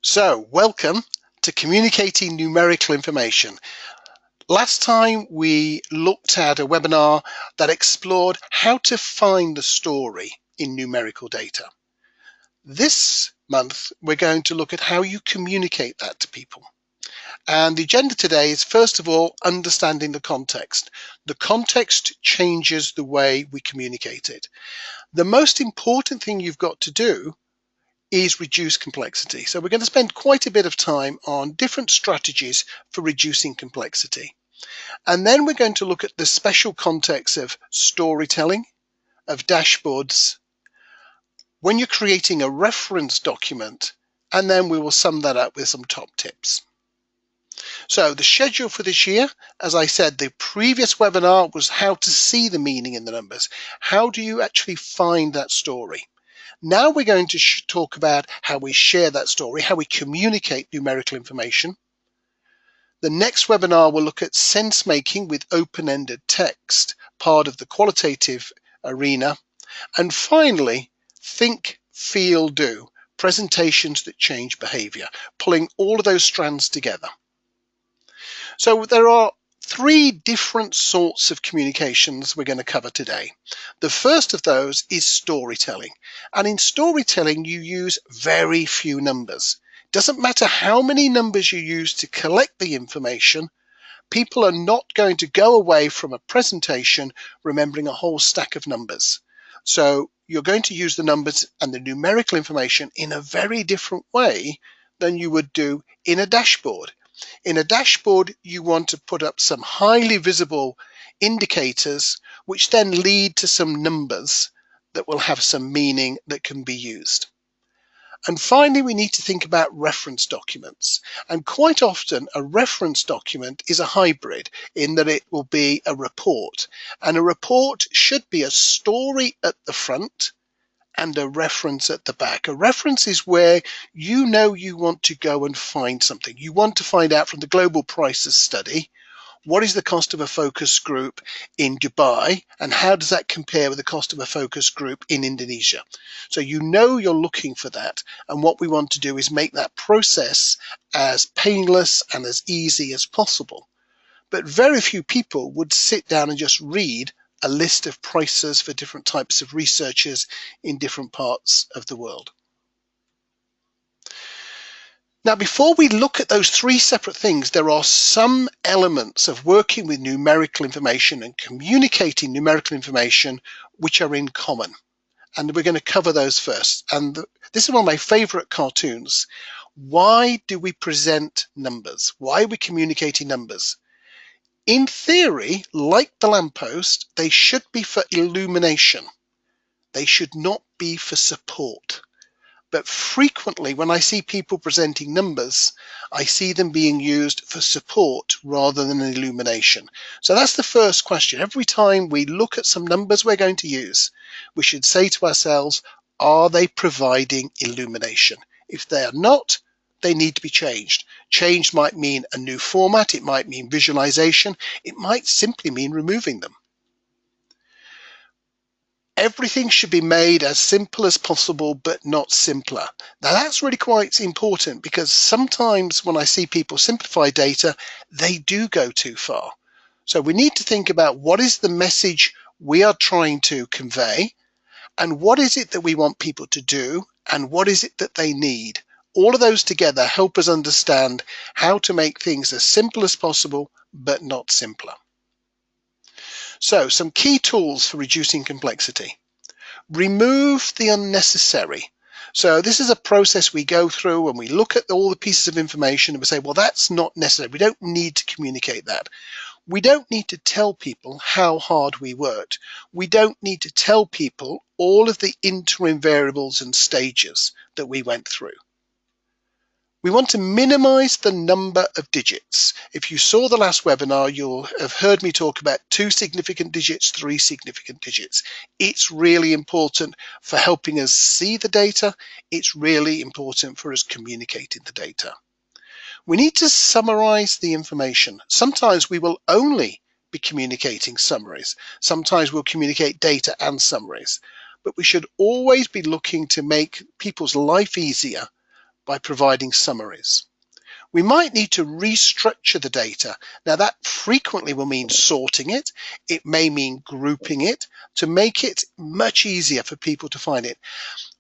So, welcome to Communicating Numerical Information. Last time we looked at a webinar that explored how to find the story in numerical data. This month, we're going to look at how you communicate that to people. And the agenda today is, first of all, understanding the context. The context changes the way we communicate it. The most important thing you've got to do is reduce complexity. So we're going to spend quite a bit of time on different strategies for reducing complexity. And then we're going to look at the special context of storytelling, of dashboards, when you're creating a reference document, and then we will sum that up with some top tips. So the schedule for this year, as I said, the previous webinar was how to see the meaning in the numbers. How do you actually find that story? Now we're going to talk about how we share that story, how we communicate numerical information. The next webinar will look at sense making with open-ended text, part of the qualitative arena. And finally, think, feel, do, presentations that change behavior, pulling all of those strands together. So there are three different sorts of communications we're going to cover today. The first of those is storytelling. And in storytelling, you use very few numbers. Doesn't matter how many numbers you use to collect the information, people are not going to go away from a presentation remembering a whole stack of numbers. So you're going to use the numbers and the numerical information in a very different way than you would do in a dashboard. In a dashboard, you want to put up some highly visible indicators, which then lead to some numbers that will have some meaning that can be used. And finally, we need to think about reference documents. And quite often, a reference document is a hybrid in that it will be a report. And a report should be a story at the front and a reference at the back. A reference is where you know you want to go and find something. You want to find out from the global prices study, what is the cost of a focus group in Dubai and how does that compare with the cost of a focus group in Indonesia? So you know you're looking for that, and what we want to do is make that process as painless and as easy as possible. But very few people would sit down and just read a list of prices for different types of researchers in different parts of the world. Now, before we look at those three separate things, there are some elements of working with numerical information and communicating numerical information which are in common. And we're going to cover those first. And this is one of my favorite cartoons. Why do we present numbers? Why are we communicating numbers? In theory, like the lamppost, they should be for illumination. They should not be for support. But frequently, when I see people presenting numbers, I see them being used for support rather than illumination. So that's the first question. Every time we look at some numbers we're going to use, we should say to ourselves, are they providing illumination? If they are not, they need to be changed. Change might mean a new format, it might mean visualization, it might simply mean removing them. Everything should be made as simple as possible, but not simpler. Now that's really quite important because sometimes when I see people simplify data, they do go too far. So we need to think about what is the message we are trying to convey, and what is it that we want people to do, and what is it that they need. All of those together help us understand how to make things as simple as possible, but not simpler. So some key tools for reducing complexity. Remove the unnecessary. So this is a process we go through and we look at all the pieces of information and we say, well, that's not necessary. We don't need to communicate that. We don't need to tell people how hard we worked. We don't need to tell people all of the interim variables and stages that we went through. We want to minimize the number of digits. If you saw the last webinar, you'll have heard me talk about 2 significant digits, 3 significant digits. It's really important for helping us see the data. It's really important for us communicating the data. We need to summarize the information. Sometimes we will only be communicating summaries. Sometimes we'll communicate data and summaries. But we should always be looking to make people's life easier by providing summaries. We might need to restructure the data. Now that frequently will mean sorting it. It may mean grouping it to make it much easier for people to find it.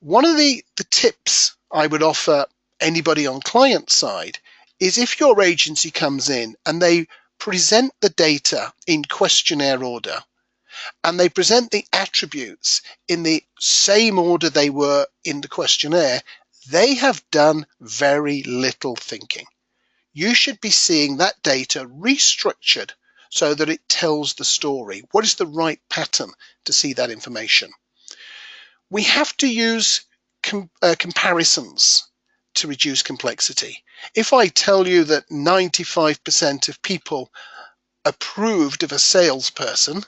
One of the tips I would offer anybody on client side is if your agency comes in and they present the data in questionnaire order and they present the attributes in the same order they were in the questionnaire, they have done very little thinking. You should be seeing that data restructured so that it tells the story. What is the right pattern to see that information? We have to use comparisons to reduce complexity. If I tell you that 95% of people approved of a salesperson,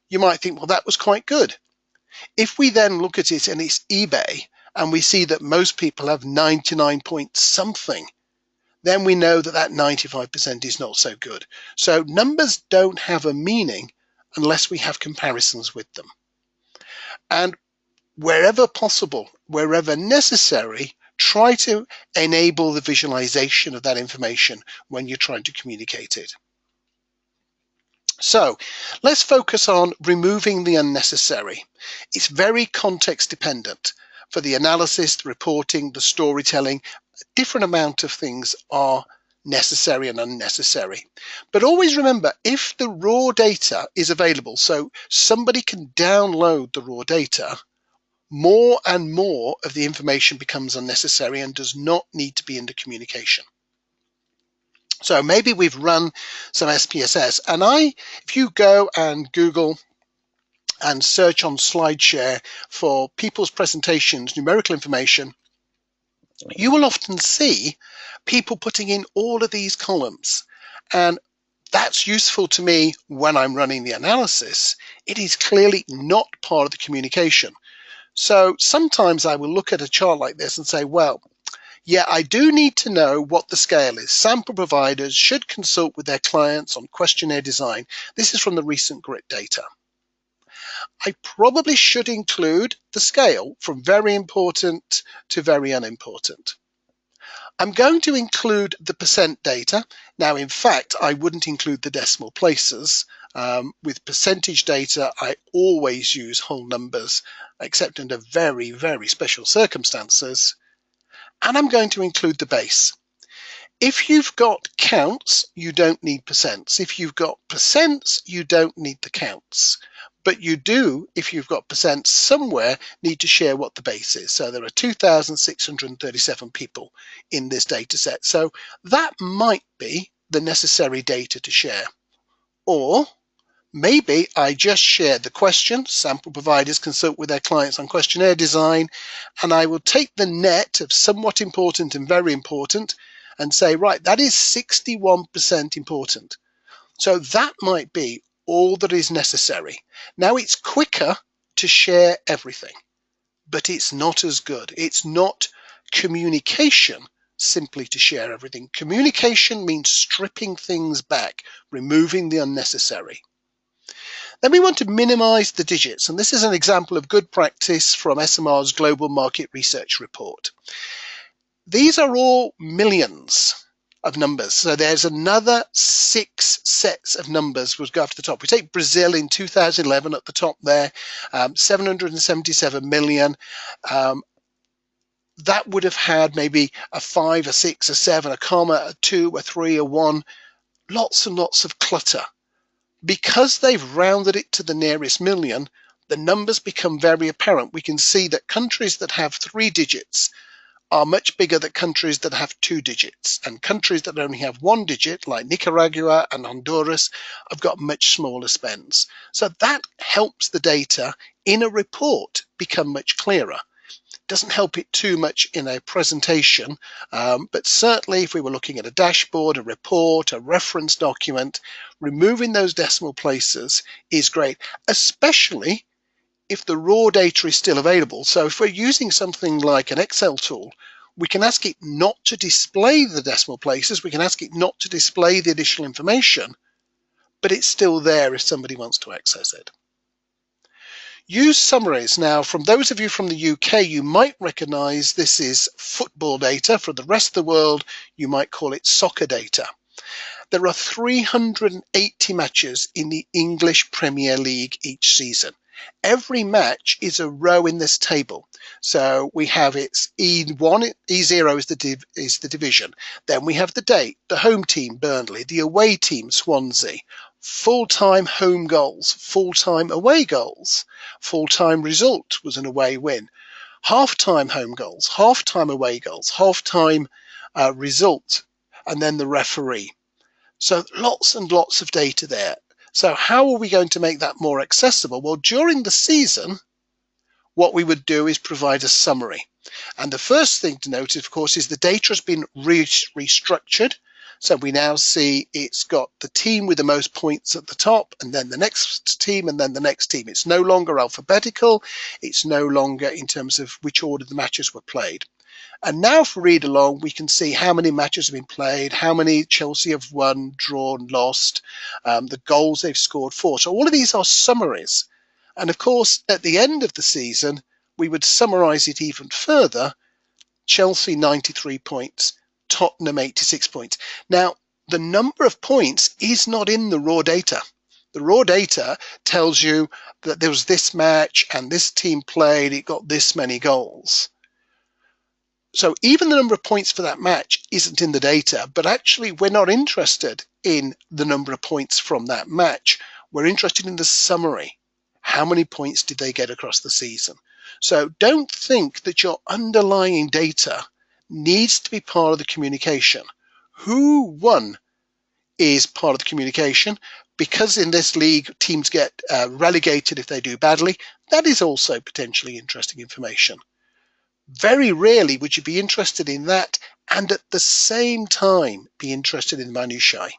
you might think, well, that was quite good. If we then look at it and it's eBay and we see that most people have 99 point something, then we know that 95% is not so good. So numbers don't have a meaning unless we have comparisons with them. And wherever possible, wherever necessary, try to enable the visualization of that information when you're trying to communicate it. So let's focus on removing the unnecessary. It's very context dependent. For the analysis, the reporting, the storytelling, a different amount of things are necessary and unnecessary. But always remember, if the raw data is available, so somebody can download the raw data, more and more of the information becomes unnecessary and does not need to be in the communication. So maybe we've run some SPSS, and if you go and Google and search on SlideShare for people's presentations, numerical information, you will often see people putting in all of these columns. And that's useful to me when I'm running the analysis. It is clearly not part of the communication. So sometimes I will look at a chart like this and say, well, yeah, I do need to know what the scale is. Sample providers should consult with their clients on questionnaire design. This is from the recent grit data. I probably should include the scale from very important to very unimportant. I'm going to include the percent data. Now, in fact, I wouldn't include the decimal places. With percentage data, I always use whole numbers, except under very, very special circumstances. And I'm going to include the base. If you've got counts, you don't need percents. If you've got percents, you don't need the counts. But you do, if you've got percents somewhere, need to share what the base is. So there are 2,637 people in this data set. So that might be the necessary data to share. Or maybe I just share the question, sample providers consult with their clients on questionnaire design, and I will take the net of somewhat important and very important and say, right, that is 61% important. So that might be all that is necessary. Now it's quicker to share everything, but it's not as good. It's not communication simply to share everything. Communication means stripping things back, removing the unnecessary. Then we want to minimize the digits, and this is an example of good practice from SMR's Global Market Research Report. These are all millions of numbers. So there's another 6 sets of numbers would go up to the top. We take Brazil in 2011 at the top there, 777 million. That would have had maybe a 5, a 6, a 7, a comma, a 2, a 3, a 1, lots and lots of clutter. Because they've rounded it to the nearest million, the numbers become very apparent. We can see that countries that have 3 digits are much bigger than countries that have 2 digits, and countries that only have 1 digit like Nicaragua and Honduras have got much smaller spends. So that helps the data in a report become much clearer. Doesn't help it too much in a presentation, but certainly if we were looking at a dashboard, a report, a reference document, removing those decimal places is great, especially if the raw data is still available. So if we're using something like an Excel tool, we can ask it not to display the decimal places, we can ask it not to display the additional information, but it's still there if somebody wants to access it. Use summaries. Now, from those of you from the UK, you might recognize this is football data. For the rest of the world, you might call it soccer data. There are 380 matches in the English Premier League each season. Every match is a row in this table. So we have its E1, E0 is the division. Then we have the date, the home team, Burnley, the away team, Swansea, full-time home goals, full-time away goals, full-time result was an away win, half-time home goals, half-time away goals, half-time result, and then the referee. So lots and lots of data there. So how are we going to make that more accessible? Well, during the season, what we would do is provide a summary. And the first thing to note, of course, is the data has been restructured. So we now see it's got the team with the most points at the top, and then the next team, and then the next team. It's no longer alphabetical. It's no longer in terms of which order the matches were played. And now if we read along, we can see how many matches have been played, how many Chelsea have won, drawn, lost, the goals they've scored for. So all of these are summaries. And of course, at the end of the season, we would summarize it even further. Chelsea 93 points, Tottenham 86 points. Now, the number of points is not in the raw data. The raw data tells you that there was this match and this team played, it got this many goals. So even the number of points for that match isn't in the data, but actually we're not interested in the number of points from that match. We're interested in the summary. How many points did they get across the season? So don't think that your underlying data needs to be part of the communication. Who won is part of the communication, because in this league teams get relegated if they do badly. That is also potentially interesting information. Very rarely would you be interested in that and at the same time be interested in minutiae.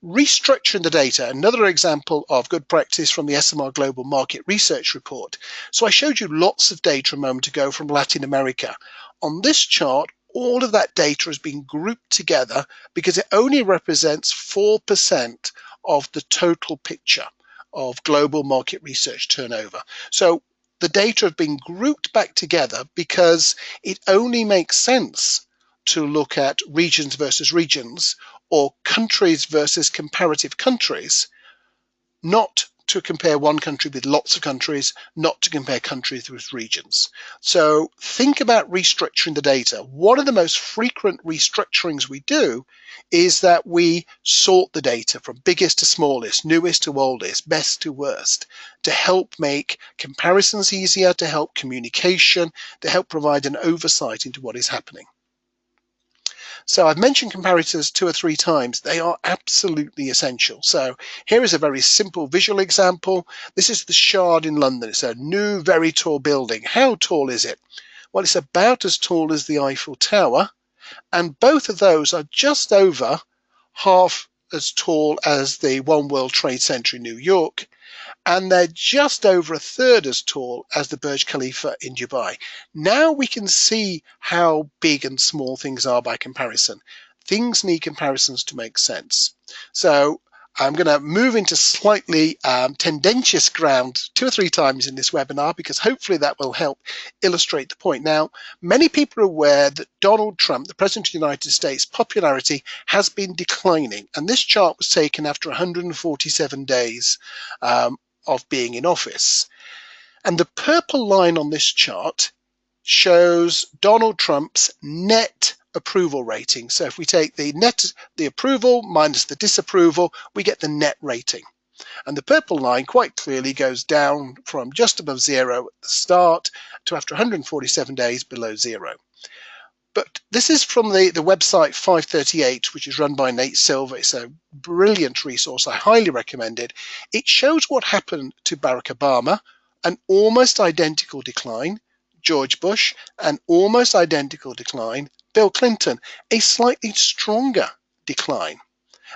Restructuring the data, another example of good practice from the SMR Global Market Research Report. So I showed you lots of data a moment ago from Latin America. On this chart, all of that data has been grouped together because it only represents 4% of the total picture of global market research turnover. So the data have been grouped back together because it only makes sense to look at regions versus regions or countries versus comparative countries, not to compare one country with lots of countries, not to compare countries with regions. So think about restructuring the data. One of the most frequent restructurings we do is that we sort the data from biggest to smallest, newest to oldest, best to worst, to help make comparisons easier, to help communication, to help provide an oversight into what is happening. So I've mentioned comparators 2 or 3 times. They are absolutely essential. So here is a very simple visual example. This is the Shard in London. It's a new, very tall building. How tall is it? Well, it's about as tall as the Eiffel Tower. And both of those are just over half as tall as the One World Trade Center in New York. And they're just over a third as tall as the Burj Khalifa in Dubai. Now we can see how big and small things are by comparison. Things need comparisons to make sense. So I'm going to move into slightly tendentious ground 2 or 3 times in this webinar because hopefully that will help illustrate the point. Now, many people are aware that Donald Trump, the President of the United States, popularity has been declining. And this chart was taken after 147 days of being in office. And the purple line on this chart shows Donald Trump's net approval rating. So if we take the approval minus the disapproval, we get the net rating. And the purple line quite clearly goes down from just above 0 at the start to after 147 days below 0. But this is from the website 538, which is run by Nate Silver. It's a brilliant resource. I highly recommend it. It shows what happened to Barack Obama, an almost identical decline, George Bush, an almost identical decline, Bill Clinton, a slightly stronger decline.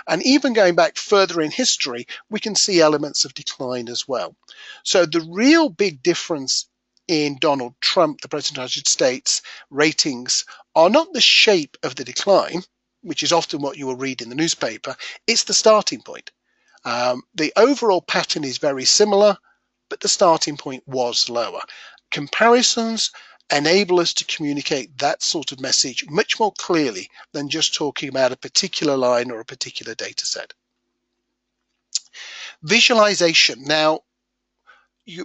And even going back further in history, we can see elements of decline as well. So the real big difference in Donald Trump, the President of the United States, ratings are not the shape of the decline, which is often what you will read in the newspaper. It's the starting point. The overall pattern is very similar, but the starting point was lower. Comparisons enable us to communicate that sort of message much more clearly than just talking about a particular line or a particular data set. Visualization. Now,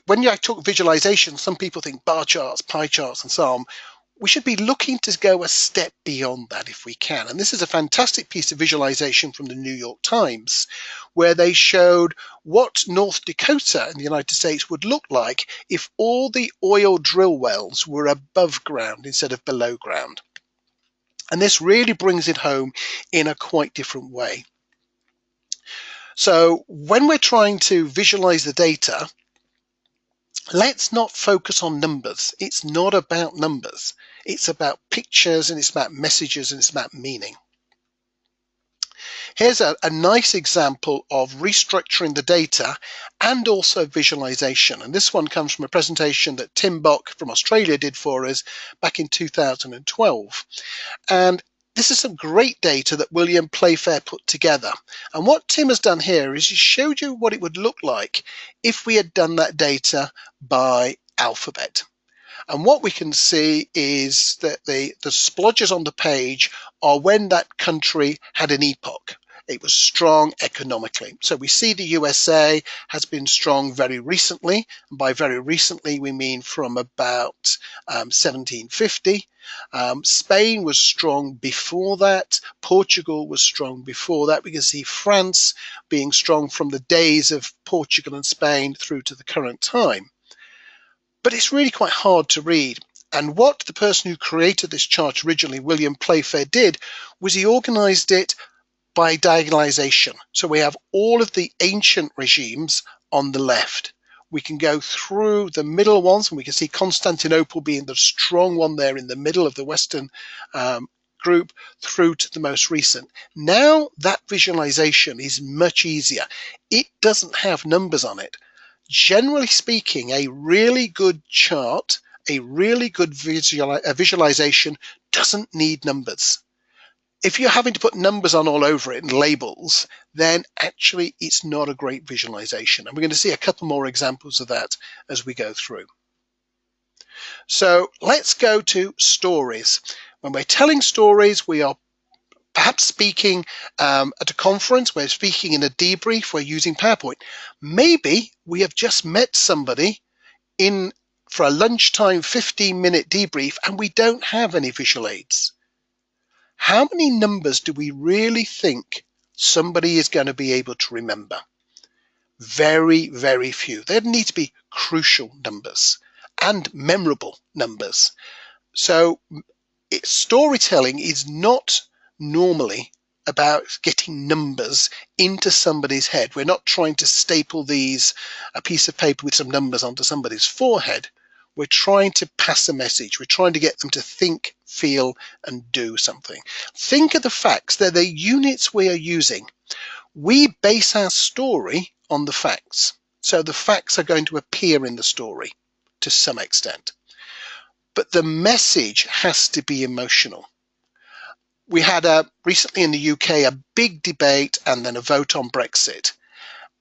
when I talk visualization, some people think bar charts, pie charts, and so on. We should be looking to go a step beyond that if we can. And this is a fantastic piece of visualization from the New York Times, where they showed what North Dakota in the United States would look like if all the oil drill wells were above ground instead of below ground. And this really brings it home in a quite different way. So when we're trying to visualize the data, let's not focus on numbers. It's not about numbers. It's about pictures, and it's about messages, and it's about meaning. Here's a nice example of restructuring the data and also visualization. And this one comes from a presentation that Tim Bock from Australia did for us back in 2012. And this is some great data that William Playfair put together. And what Tim has done here is he showed you what it would look like if we had done that data by alphabet. And what we can see is that the splodges on the page are when that country had an epoch. It was strong economically. So we see the USA has been strong very recently. And by very recently, we mean from about 1750. Spain was strong before that. Portugal was strong before that. We can see France being strong from the days of Portugal and Spain through to the current time. But it's really quite hard to read. And what the person who created this chart originally, William Playfair, did was he organized it by diagonalization. So we have all of the ancient regimes on the left. We can go through the middle ones, and we can see Constantinople being the strong one there in the middle of the Western group through to the most recent. Now that visualization is much easier. It doesn't have numbers on it. Generally speaking, a really good chart, a really good visualization doesn't need numbers. If you're having to put numbers on all over it and labels, then actually it's not a great visualization. And we're going to see a couple more examples of that as we go through. So let's go to stories. When we're telling stories, we are perhaps speaking at a conference, we're speaking in a debrief, we're using PowerPoint. Maybe we have just met somebody for a lunchtime 15-minute debrief and we don't have any visual aids. How many numbers do we really think somebody is going to be able to remember? Very, very few. They need to be crucial numbers and memorable numbers. So storytelling is not normally about getting numbers into somebody's head. We're not trying to staple a piece of paper with some numbers onto somebody's forehead. We're trying to pass a message. We're trying to get them to think, feel, and do something. Think of the facts. They're the units we are using. We base our story on the facts. So the facts are going to appear in the story to some extent. But the message has to be emotional. We had recently in the UK a big debate and then a vote on Brexit.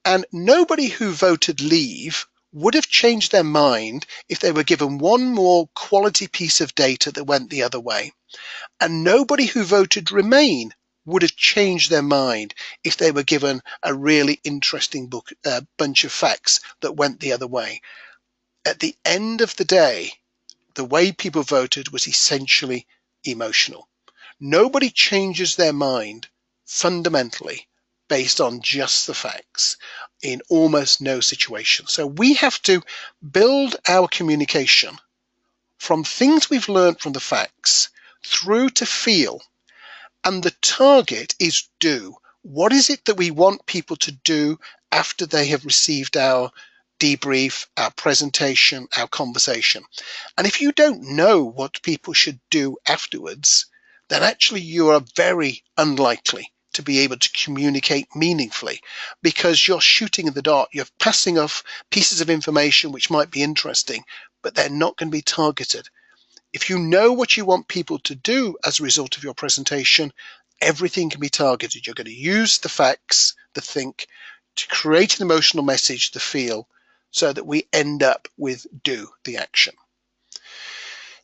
And nobody who voted leave would have changed their mind if they were given one more quality piece of data that went the other way. And nobody who voted remain would have changed their mind if they were given a really interesting bunch of facts that went the other way. At the end of the day, the way people voted was essentially emotional. Nobody changes their mind fundamentally based on just the facts in almost no situation. So we have to build our communication from things we've learned from the facts through to feel. And the target is do. What is it that we want people to do after they have received our debrief, our presentation, our conversation? And if you don't know what people should do afterwards, then actually you are very unlikely to be able to communicate meaningfully, because you're shooting in the dark. You're passing off pieces of information which might be interesting, but they're not going to be targeted. If you know what you want people to do as a result of your presentation, everything can be targeted. You're going to use the facts, the think, to create an emotional message, the feel, so that we end up with do, the action.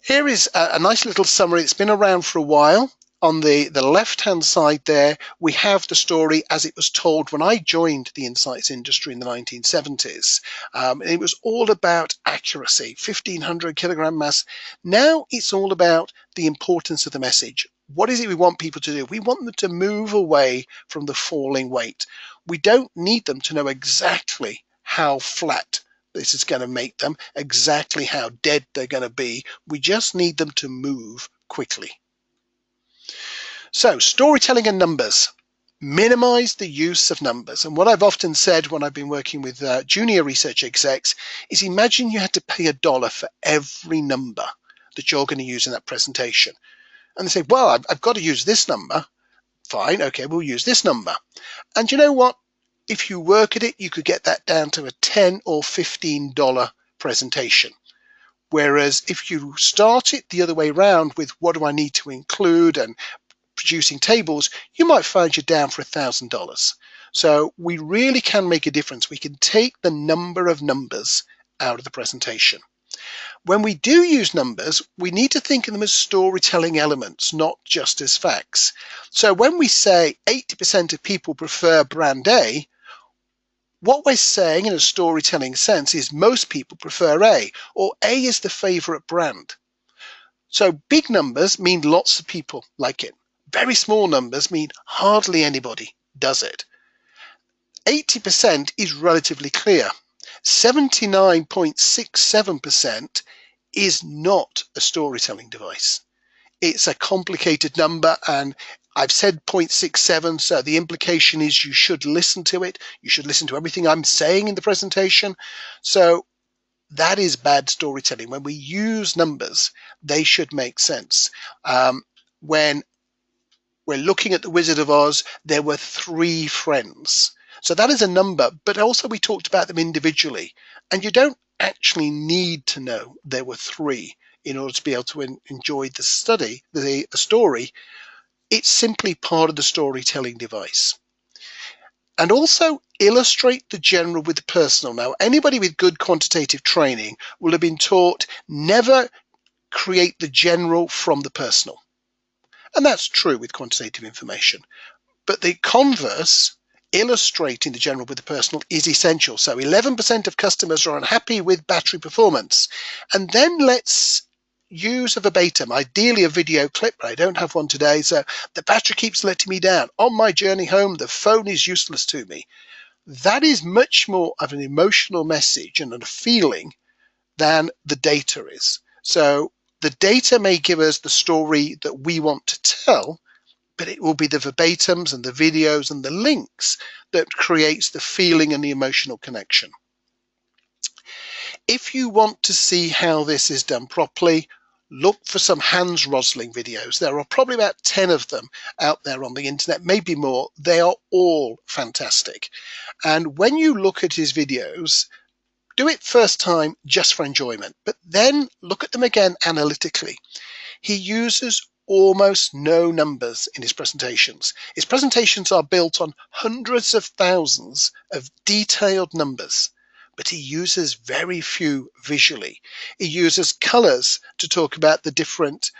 Here is a nice little summary. It's been around for a while. On the left-hand side there, we have the story as it was told when I joined the insights industry in the 1970s. It was all about accuracy, 1,500 kilogram mass. Now it's all about the importance of the message. What is it we want people to do? We want them to move away from the falling weight. We don't need them to know exactly how flat this is going to make them, exactly how dead they're going to be. We just need them to move quickly. So, storytelling and numbers. Minimize the use of numbers. And what I've often said when I've been working with junior research execs is, imagine you had to pay $1 for every number that you're going to use in that presentation. And they say, well, I've got to use this number. Fine, okay, we'll use this number. And you know what? If you work at it, you could get that down to a $10 or $15 presentation. Whereas if you start it the other way around with what do I need to include and producing tables, you might find you're down for $1,000. So we really can make a difference. We can take the number of numbers out of the presentation. When we do use numbers, we need to think of them as storytelling elements, not just as facts. So when we say 80% of people prefer brand A, what we're saying in a storytelling sense is most people prefer A, or A is the favorite brand. So big numbers mean lots of people like it. Very small numbers mean hardly anybody does it. 80% is relatively clear. 79.67% is not a storytelling device. It's a complicated number, and I've said 0.67, so the implication is you should listen to it. You should listen to everything I'm saying in the presentation. So that is bad storytelling. When we use numbers, they should make sense. When we're looking at the Wizard of Oz, there were 3 friends. So that is a number, but also we talked about them individually. And you don't actually need to know there were 3 in order to be able to enjoy the study, the story. It's simply part of the storytelling device. And also illustrate the general with the personal. Now, anybody with good quantitative training will have been taught never create the general from the personal. And that's true with quantitative information. But the converse, illustrating the general with the personal, is essential. So 11% of customers are unhappy with battery performance. And then let's use a verbatim, ideally a video clip, but I don't have one today. So the battery keeps letting me down. On my journey home, the phone is useless to me. That is much more of an emotional message and a feeling than the data is. So the data may give us the story that we want to tell, but it will be the verbatims and the videos and the links that creates the feeling and the emotional connection. If you want to see how this is done properly, look for some Hans Rosling videos. There are probably about 10 of them out there on the internet, maybe more. They are all fantastic. And when you look at his videos, do it first time just for enjoyment, but then look at them again analytically. He uses almost no numbers in his presentations. His presentations are built on hundreds of thousands of detailed numbers, but he uses very few visually. He uses colors to talk about the different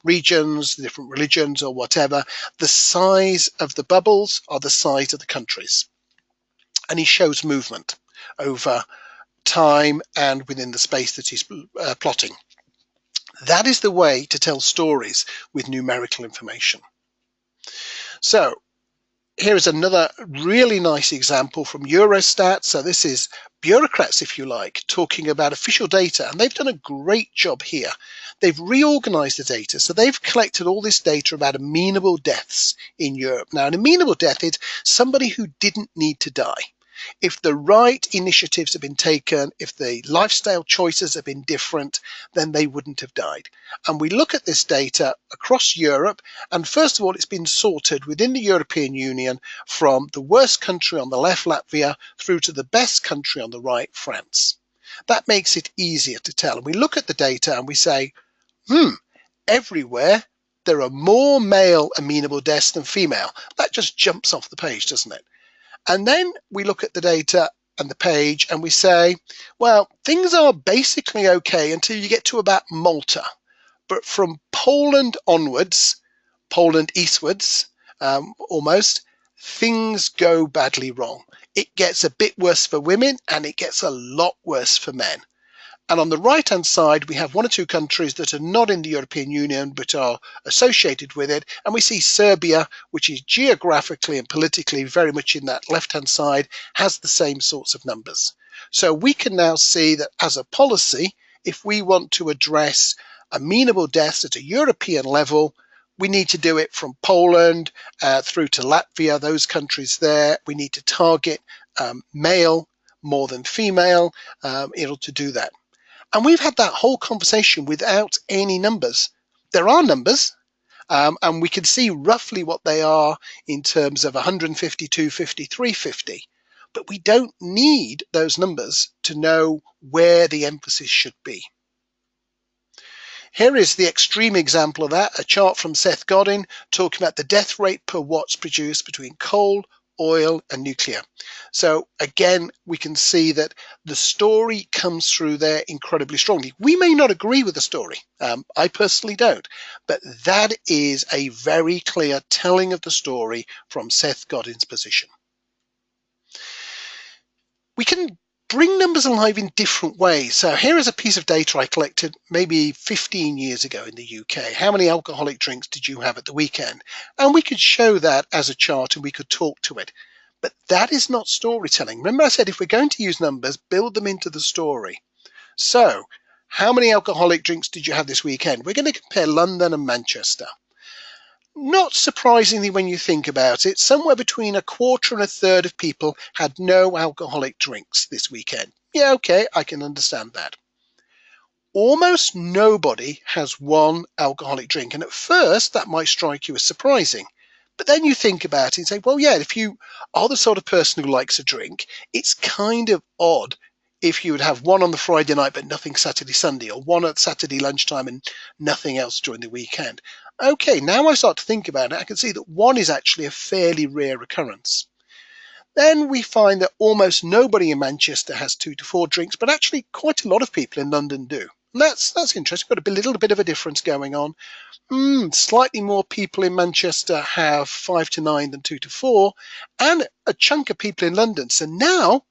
regions, the different religions or whatever. The size of the bubbles are the size of the countries. And he shows movement over time and within the space that he's plotting. That is the way to tell stories with numerical information. So here is another really nice example from Eurostat. So this is bureaucrats, if you like, talking about official data, and they've done a great job here. They've reorganized the data. So they've collected all this data about amenable deaths in Europe. Now, an amenable death is somebody who didn't need to die. If the right initiatives have been taken, if the lifestyle choices have been different, then they wouldn't have died. And we look at this data across Europe, and first of all, it's been sorted within the European Union from the worst country on the left, Latvia, through to the best country on the right, France. That makes it easier to tell. And we look at the data and we say, everywhere there are more male amenable deaths than female. That just jumps off the page, doesn't it? And then we look at the data and the page and we say, well, things are basically okay until you get to about Malta. But from Poland onwards, Poland eastwards, almost, things go badly wrong. It gets a bit worse for women and it gets a lot worse for men. And on the right-hand side, we have one or two countries that are not in the European Union but are associated with it. And we see Serbia, which is geographically and politically very much in that left-hand side, has the same sorts of numbers. So we can now see that as a policy, if we want to address amenable deaths at a European level, we need to do it from Poland through to Latvia, those countries there. We need to target male more than female in order to do that. And we've had that whole conversation without any numbers. There are numbers, and we can see roughly what they are in terms of 150, 250, 350. But we don't need those numbers to know where the emphasis should be. Here is the extreme example of that, a chart from Seth Godin talking about the death rate per watts produced between coal, oil and nuclear. So again, we can see that the story comes through there incredibly strongly. We may not agree with the story. I personally don't, but that is a very clear telling of the story from Seth Godin's position. We can bring numbers alive in different ways. So here is a piece of data I collected maybe 15 years ago in the UK. How many alcoholic drinks did you have at the weekend? And we could show that as a chart and we could talk to it. But that is not storytelling. Remember I said if we're going to use numbers, build them into the story. So how many alcoholic drinks did you have this weekend? We're going to compare London and Manchester. Not surprisingly, when you think about it, somewhere between a quarter and a third of people had no alcoholic drinks this weekend. Yeah, okay, I can understand that. Almost nobody has one alcoholic drink. And at first, that might strike you as surprising. But then you think about it and say, well, yeah, if you are the sort of person who likes a drink, it's kind of odd if you would have one on the Friday night but nothing Saturday, Sunday, or one at Saturday lunchtime and nothing else during the weekend. Okay, now I start to think about it, I can see that one is actually a fairly rare occurrence. Then we find that almost nobody in Manchester has 2 to 4 drinks, but actually quite a lot of people in London do. And that's interesting. Got a little bit of a difference going on. Slightly more people in Manchester have 5 to 9 than 2 to 4, and a chunk of people in London. So now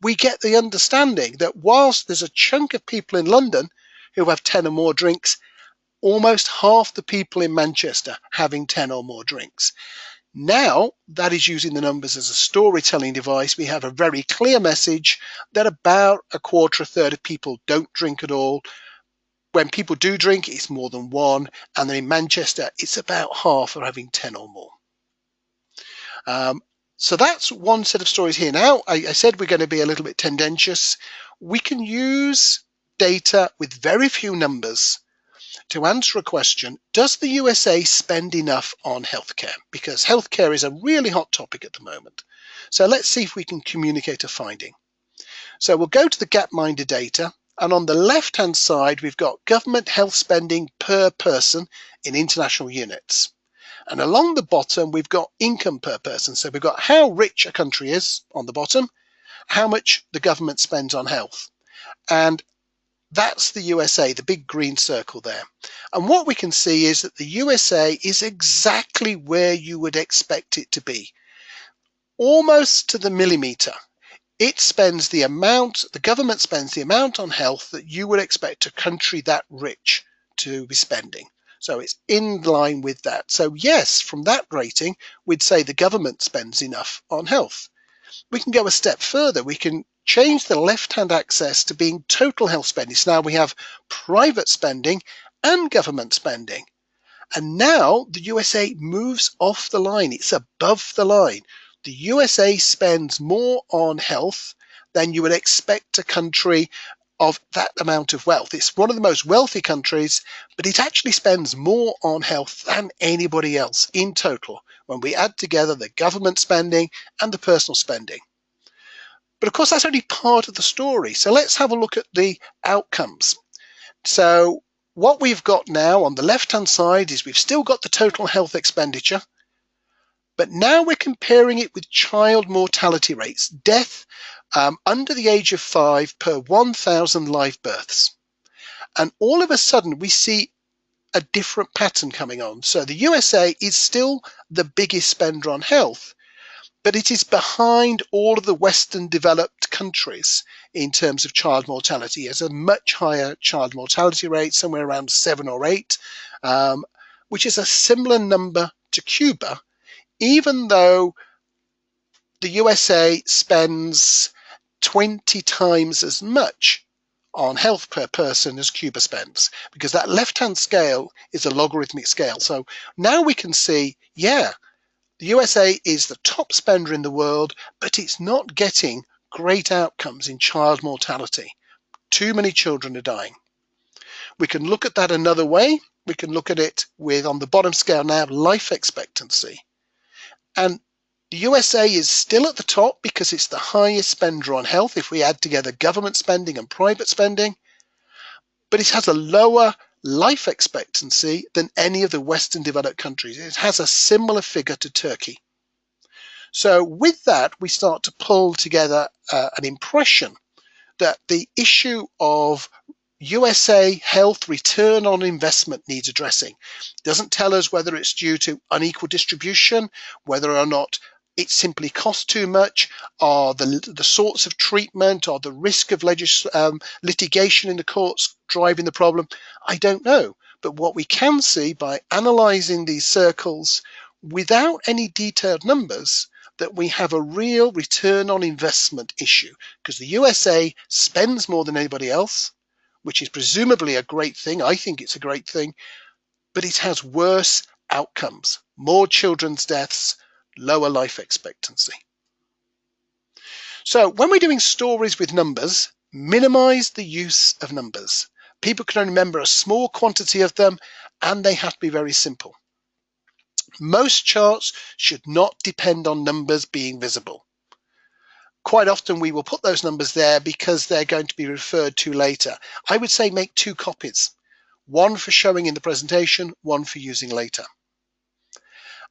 we get the understanding that whilst there's a chunk of people in London who have 10 or more drinks, almost half the people in Manchester having 10 or more drinks. Now, that is using the numbers as a storytelling device. We have a very clear message that about a quarter, a third of people don't drink at all. When people do drink, it's more than 1. And then in Manchester, it's about half are having 10 or more. So that's one set of stories here. Now, I said we're going to be a little bit tendentious. We can use data with very few numbers to answer a question, does the USA spend enough on healthcare? Because healthcare is a really hot topic at the moment. So let's see if we can communicate a finding. So we'll go to the Gapminder data, and on the left-hand side, we've got government health spending per person in international units. And along the bottom, we've got income per person. So we've got how rich a country is on the bottom, how much the government spends on health. And that's the USA, the big green circle there. And what we can see is that the USA is exactly where you would expect it to be. Almost to the millimeter. It spends the amount, the government spends the amount on health that you would expect a country that rich to be spending. So it's in line with that. So yes, from that rating, we'd say the government spends enough on health. We can go a step further. We can change the left-hand axis to being total health spending. So now we have private spending and government spending. And now the USA moves off the line. It's above the line. The USA spends more on health than you would expect a country of that amount of wealth. It's one of the most wealthy countries, but it actually spends more on health than anybody else in total when we add together the government spending and the personal spending. But of course, that's only part of the story. So let's have a look at the outcomes. So what we've got now on the left-hand side is we've still got the total health expenditure, but now we're comparing it with child mortality rates, death under the age of 5 per 1,000 live births. And all of a sudden we see a different pattern coming on. So the USA is still the biggest spender on health, but it is behind all of the Western developed countries in terms of child mortality. It has a much higher child mortality rate, somewhere around 7 or 8, which is a similar number to Cuba, even though the USA spends 20 times as much on health per person as Cuba spends, because that left-hand scale is a logarithmic scale. So now we can see, yeah, the USA is the top spender in the world, but it's not getting great outcomes in child mortality. Too many children are dying. We can look at that another way. We can look at it with, on the bottom scale now, life expectancy. And the USA is still at the top because it's the highest spender on health if we add together government spending and private spending, but it has a lower life expectancy than any of the Western developed countries. It has a similar figure to Turkey. So with that, we start to pull together an impression that the issue of USA health return on investment needs addressing. It doesn't tell us whether it's due to unequal distribution, whether or not it simply costs too much, or the sorts of treatment, or the risk of litigation in the courts driving the problem. I don't know. But what we can see by analysing these circles without any detailed numbers, that we have a real return on investment issue, because the USA spends more than anybody else, which is presumably a great thing. I think it's a great thing, but it has worse outcomes, more children's deaths, lower life expectancy. So when we're doing stories with numbers, minimize the use of numbers. People can only remember a small quantity of them, and they have to be very simple. Most charts should not depend on numbers being visible. Quite often we will put those numbers there because they're going to be referred to later. I would say make 2 copies, one for showing in the presentation, one for using later.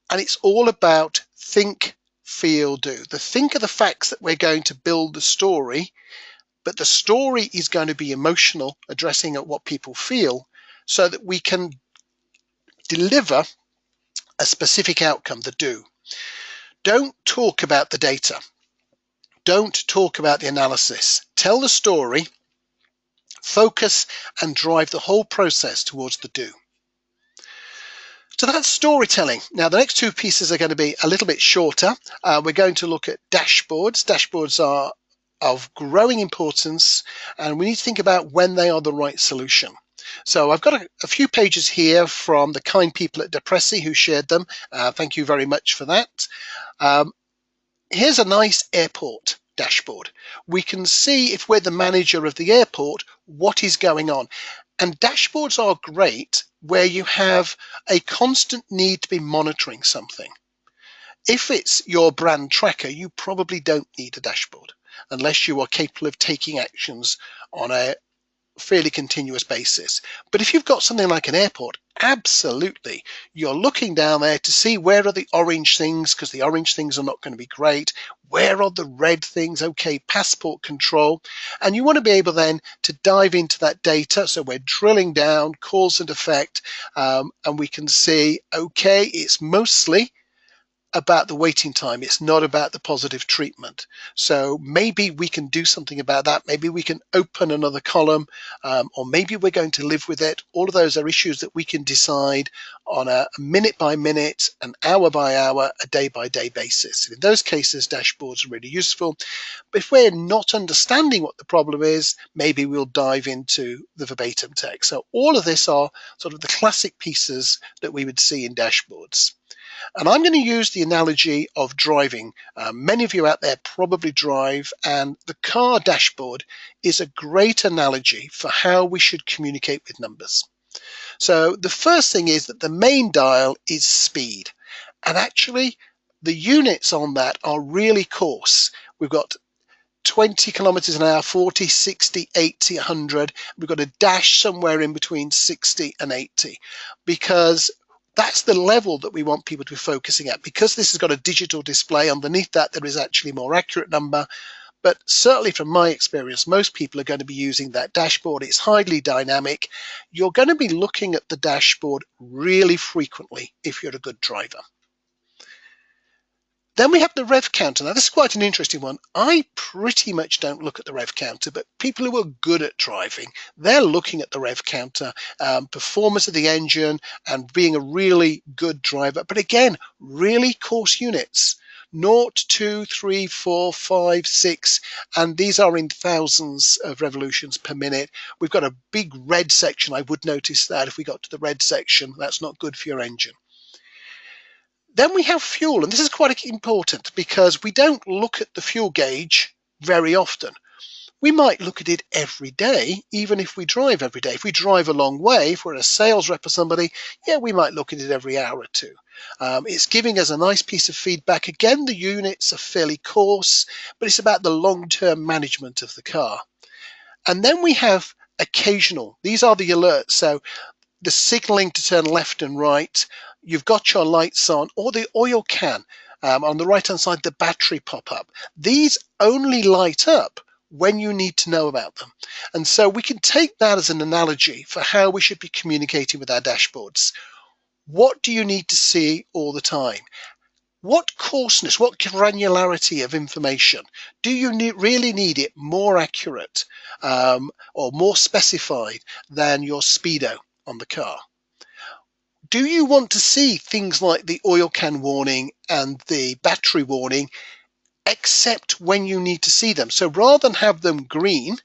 And it's all about think, feel, do. The think are the facts that we're going to build the story, but the story is going to be emotional, addressing at what people feel, so that we can deliver a specific outcome, the do. Don't talk about the data. Don't talk about the analysis. Tell the story, focus, and drive the whole process towards the do. So that's storytelling. Now, the next 2 pieces are going to be a little bit shorter. We're going to look at dashboards. Dashboards are of growing importance, and we need to think about when they are the right solution. So I've got a few pages here from the kind people at Depressi who shared them. Thank you very much for that. Here's a nice airport dashboard. We can see, if we're the manager of the airport, what is going on. And dashboards are great where you have a constant need to be monitoring something. If it's your brand tracker, you probably don't need a dashboard unless you are capable of taking actions on a fairly continuous basis. But if you've got something like an airport, absolutely, you're looking down there to see where are the orange things, because the orange things are not going to be great. Where are the red things? Okay, passport control. And you want to be able then to dive into that data. So we're drilling down cause and effect, and we can see, okay, it's mostly about the waiting time. It's not about the positive treatment. So maybe we can do something about that. Maybe we can open another column, or maybe we're going to live with it. All of those are issues that we can decide on a minute by minute, an hour by hour, a day by day basis. In those cases, dashboards are really useful. But if we're not understanding what the problem is, maybe we'll dive into the verbatim text. So all of this are sort of the classic pieces that we would see in dashboards. And I'm going to use the analogy of driving. Many of you out there probably drive, and the car dashboard is a great analogy for how we should communicate with numbers. So the first thing is that the main dial is speed. And actually, the units on that are really coarse. We've got 20 kilometers an hour, 40, 60, 80, 100. We've got a dash somewhere in between 60 and 80, because that's the level that we want people to be focusing at. Because this has got a digital display underneath that, there is actually a more accurate number, but certainly from my experience, most people are going to be using that dashboard. It's highly dynamic. You're going to be looking at the dashboard really frequently if you're a good driver. Then we have the rev counter. Now, this is quite an interesting one. I pretty much don't look at the rev counter, but people who are good at driving, they're looking at the rev counter, performance of the engine, and being a really good driver. But again, really coarse units. 0, 2, 3, 4, 5, 6, and these are in thousands of revolutions per minute. We've got a big red section. I would notice that if we got to the red section, that's not good for your engine. Then we have fuel, and this is quite important because we don't look at the fuel gauge very often. We might look at it every day, even if we drive every day. If we drive a long way, if we're a sales rep or somebody, yeah, we might look at it every hour or two. It's giving us a nice piece of feedback. Again, the units are fairly coarse, but it's about the long-term management of the car. And then we have occasional. These are the alerts. So the signaling to turn left and right, you've got your lights on, or the oil can. On the right-hand side, the battery pop up. These only light up when you need to know about them. And so we can take that as an analogy for how we should be communicating with our dashboards. What do you need to see all the time? What coarseness, what granularity of information? Do you really need it more accurate or more specified than your speedo on the car? Do you want to see things like the oil can warning and the battery warning, except when you need to see them? So rather than have them green,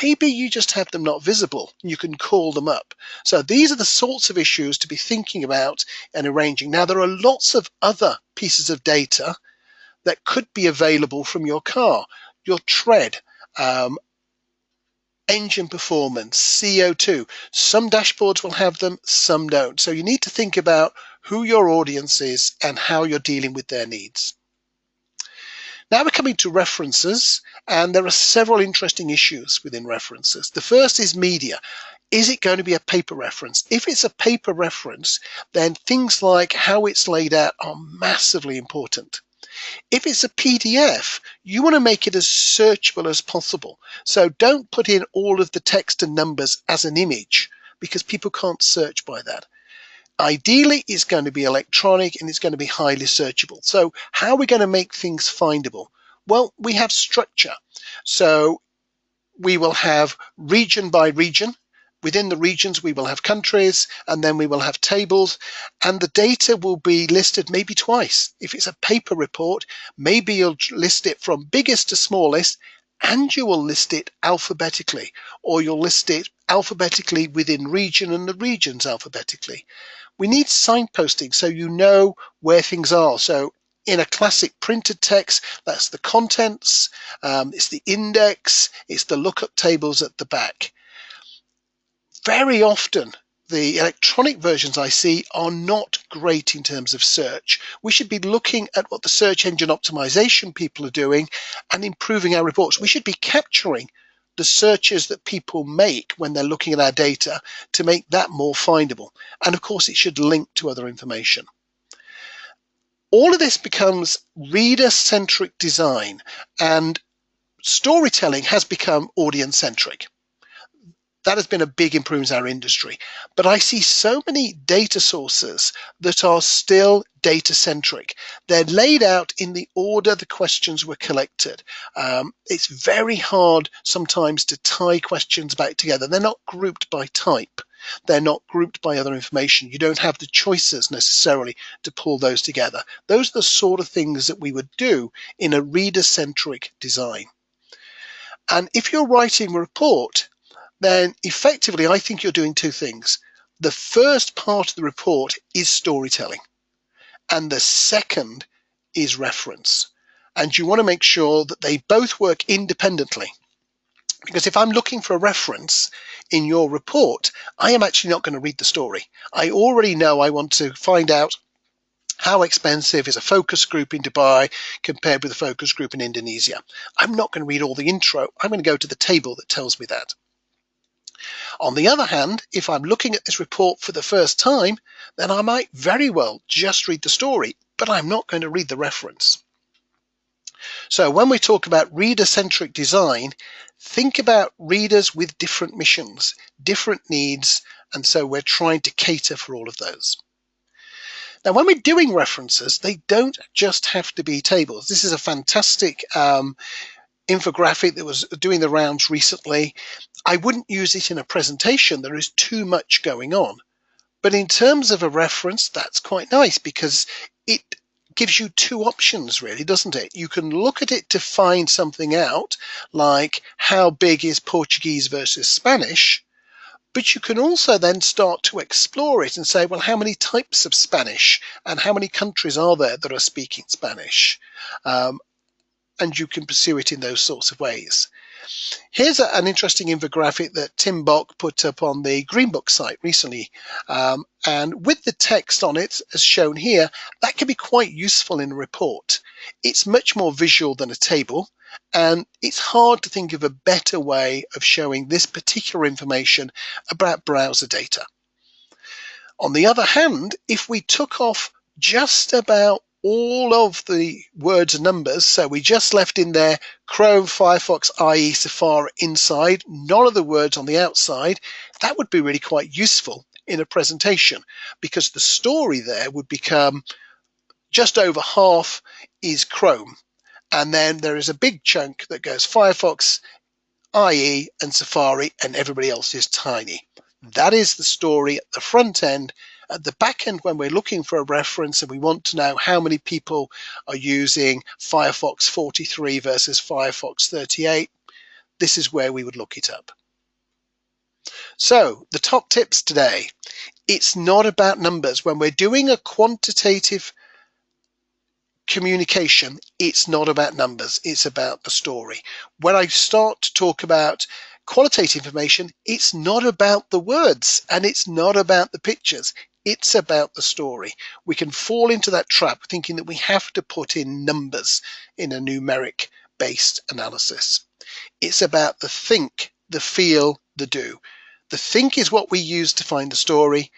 maybe you just have them not visible. You can call them up. So these are the sorts of issues to be thinking about and arranging. Now, there are lots of other pieces of data that could be available from your car, your tread, engine performance, CO2. Some dashboards will have them, some don't. So you need to think about who your audience is and how you're dealing with their needs. Now we're coming to references, and there are several interesting issues within references. The first is media. Is it going to be a paper reference? If it's a paper reference, then things like how it's laid out are massively important. If it's a PDF, you want to make it as searchable as possible. So don't put in all of the text and numbers as an image because people can't search by that. Ideally, it's going to be electronic and it's going to be highly searchable. So how are we going to make things findable? Well, we have structure. So we will have region by region. Within the regions, we will have countries, and then we will have tables, and the data will be listed maybe twice. If it's a paper report, maybe you'll list it from biggest to smallest, and you will list it alphabetically, or you'll list it alphabetically within region and the regions alphabetically. We need signposting so you know where things are. So in a classic printed text, that's the contents, it's the index, it's the lookup tables at the back. Very often, the electronic versions I see are not great in terms of search. We should be looking at what the search engine optimization people are doing and improving our reports. We should be capturing the searches that people make when they're looking at our data to make that more findable. And of course, it should link to other information. All of this becomes reader-centric design, and storytelling has become audience-centric. That has been a big improvement in our industry. But I see so many data sources that are still data-centric. They're laid out in the order the questions were collected. It's very hard sometimes to tie questions back together. They're not grouped by type. They're not grouped by other information. You don't have the choices necessarily to pull those together. Those are the sort of things that we would do in a reader-centric design. And if you're writing a report, then effectively, I think you're doing two things. The first part of the report is storytelling, and the second is reference. And you want to make sure that they both work independently. Because if I'm looking for a reference in your report, I am actually not going to read the story. I already know I want to find out how expensive is a focus group in Dubai compared with a focus group in Indonesia. I'm not going to read all the intro. I'm going to go to the table that tells me that. On the other hand, if I'm looking at this report for the first time, then I might very well just read the story, but I'm not going to read the reference. So when we talk about reader-centric design, think about readers with different missions, different needs, and so we're trying to cater for all of those. Now, when we're doing references, they don't just have to be tables. This is a fantastic infographic that was doing the rounds recently. I wouldn't use it in a presentation. There is too much going on. But in terms of a reference, that's quite nice because it gives you two options, really, doesn't it? You can look at it to find something out, like how big is Portuguese versus Spanish, but you can also then start to explore it and say, well, how many types of Spanish and how many countries are there that are speaking Spanish? And you can pursue it in those sorts of ways. Here's an interesting infographic that Tim Bock put up on the Green Book site recently. And with the text on it, as shown here, that can be quite useful in a report. It's much more visual than a table, and it's hard to think of a better way of showing this particular information about browser data. On the other hand, if we took off just about all of the words and numbers, so we just left in there Chrome, Firefox, IE, Safari inside, none of the words on the outside, that would be really quite useful in a presentation because the story there would become just over half is Chrome, and then there is a big chunk that goes Firefox, IE, and Safari, and everybody else is tiny. That is the story at the front end. At the back end, when we're looking for a reference and we want to know how many people are using Firefox 43 versus Firefox 38, this is where we would look it up. So the top tips today, it's not about numbers. When we're doing a quantitative communication, it's not about numbers, it's about the story. When I start to talk about qualitative information, it's not about the words and it's not about the pictures. It's about the story. We can fall into that trap thinking that we have to put in numbers in a numeric based analysis. It's about the think, the feel, the do. The think is what we use to find the story.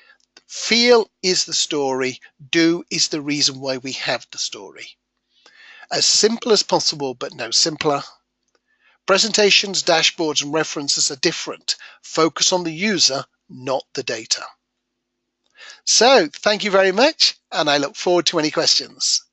Feel is the story. Do is the reason why we have the story. As simple as possible, but no simpler. Presentations, dashboards, and references are different. Focus on the user, not the data. So, thank you very much, and I look forward to any questions.